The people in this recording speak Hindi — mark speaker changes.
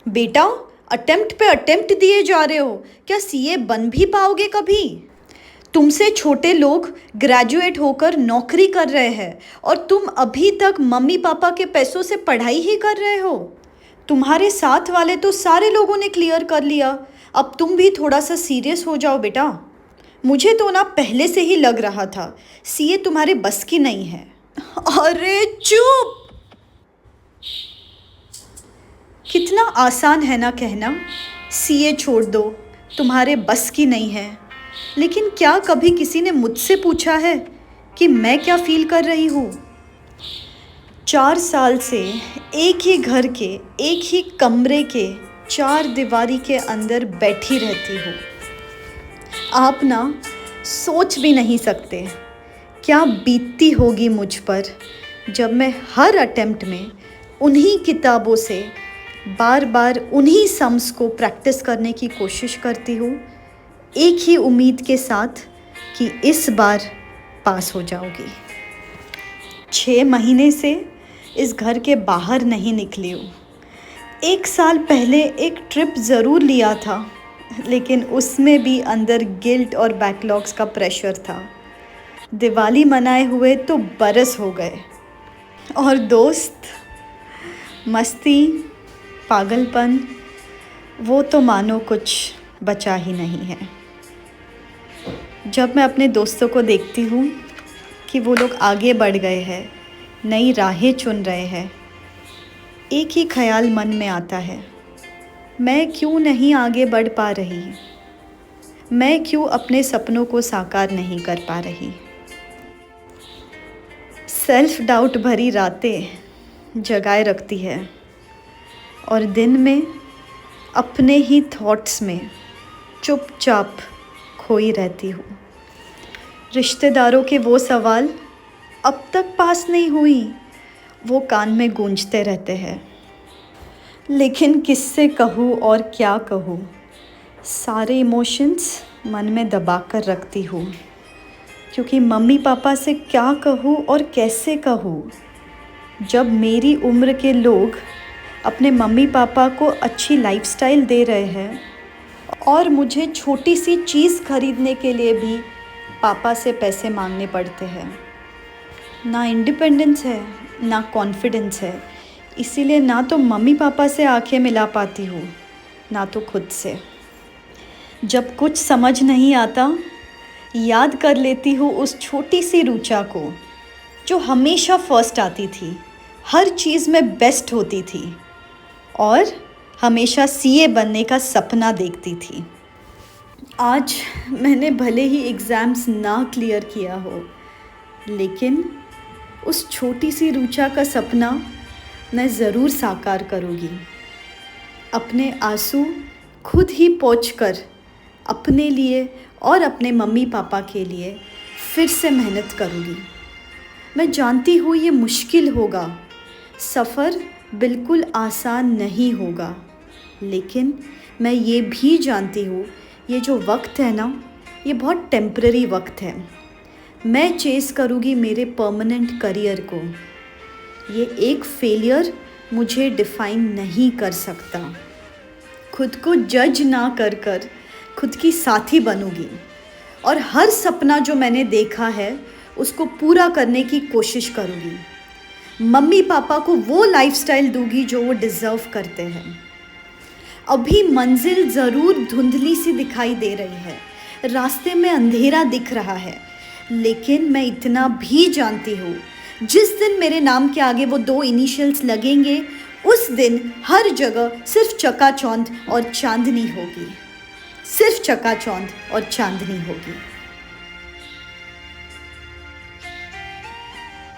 Speaker 1: बेटा, अटेम्प्ट पे अटेम्प्ट दिए जा रहे हो, क्या सीए बन भी पाओगे कभी? तुमसे छोटे लोग ग्रेजुएट होकर नौकरी कर रहे हैं और तुम अभी तक मम्मी पापा के पैसों से पढ़ाई ही कर रहे हो। तुम्हारे साथ वाले तो सारे लोगों ने क्लियर कर लिया, अब तुम भी थोड़ा सा सीरियस हो जाओ बेटा। मुझे तो ना पहले से ही लग रहा था सीए तुम्हारे बस की नहीं है। अरे चुप! कितना आसान है ना कहना सीए छोड़ दो, तुम्हारे बस की नहीं है। लेकिन क्या कभी किसी ने मुझसे पूछा है कि मैं क्या फील कर रही हूँ? 4 साल से एक ही घर के, एक ही कमरे के 4 दीवारी के अंदर बैठी रहती हूँ। आप ना सोच भी नहीं सकते क्या बीतती होगी मुझ पर जब मैं हर अटेम्प्ट में उन्हीं किताबों से बार बार उन्हीं सम्स को प्रैक्टिस करने की कोशिश करती हूँ, एक ही उम्मीद के साथ कि इस बार पास हो जाऊँगी। 6 महीने से इस घर के बाहर नहीं निकली हूँ। 1 साल पहले एक ट्रिप ज़रूर लिया था, लेकिन उसमें भी अंदर गिल्ट और बैकलॉग्स का प्रेशर था। दिवाली मनाए हुए तो बरस हो गए, और दोस्त, मस्ती, पागलपन, वो तो मानो कुछ बचा ही नहीं है। जब मैं अपने दोस्तों को देखती हूँ कि वो लोग आगे बढ़ गए हैं, नई राहें चुन रहे हैं, एक ही ख्याल मन में आता है, मैं क्यों नहीं आगे बढ़ पा रही? मैं क्यों अपने सपनों को साकार नहीं कर पा रही? सेल्फ डाउट भरी रातें जगाए रखती है और दिन में अपने ही थॉट्स में चुपचाप खोई रहती हूँ। रिश्तेदारों के वो सवाल अब तक पास नहीं हुई, वो कान में गूंजते रहते हैं। लेकिन किससे कहूँ और क्या कहूँ, सारे इमोशंस मन में दबा कर रखती हूँ, क्योंकि मम्मी पापा से क्या कहूँ और कैसे कहूँ जब मेरी उम्र के लोग अपने मम्मी पापा को अच्छी लाइफस्टाइल दे रहे हैं और मुझे छोटी सी चीज़ खरीदने के लिए भी पापा से पैसे मांगने पड़ते हैं। ना इंडिपेंडेंस है, ना कॉन्फिडेंस है, इसीलिए ना तो मम्मी पापा से आंखें मिला पाती हूँ, ना तो खुद से। जब कुछ समझ नहीं आता, याद कर लेती हूँ उस छोटी सी रुचा को जो हमेशा फर्स्ट आती थी, हर चीज़ में बेस्ट होती थी और हमेशा सीए बनने का सपना देखती थी। आज मैंने भले ही एग्ज़ाम्स ना क्लियर किया हो, लेकिन उस छोटी सी रुचा का सपना मैं ज़रूर साकार करूँगी। अपने आंसू खुद ही पोंछकर अपने लिए और अपने मम्मी पापा के लिए फिर से मेहनत करूँगी। मैं जानती हूँ ये मुश्किल होगा, सफ़र बिल्कुल आसान नहीं होगा, लेकिन मैं ये भी जानती हूँ ये जो वक्त है ना, ये बहुत टेम्पररी वक्त है। मैं चेस करूँगी मेरे परमानेंट करियर को। ये एक फेलियर मुझे डिफ़ाइन नहीं कर सकता। खुद को जज ना कर कर खुद की साथी बनूँगी और हर सपना जो मैंने देखा है उसको पूरा करने की कोशिश करूँगी। मम्मी पापा को वो लाइफस्टाइल दूंगी जो वो डिज़र्व करते हैं। अभी मंजिल ज़रूर धुंधली सी दिखाई दे रही है, रास्ते में अंधेरा दिख रहा है, लेकिन मैं इतना भी जानती हूँ जिस दिन मेरे नाम के आगे वो 2 इनिशियल्स लगेंगे, उस दिन हर जगह सिर्फ चकाचौंध और चांदनी होगी। सिर्फ चकाचौंध और चांदनी होगी।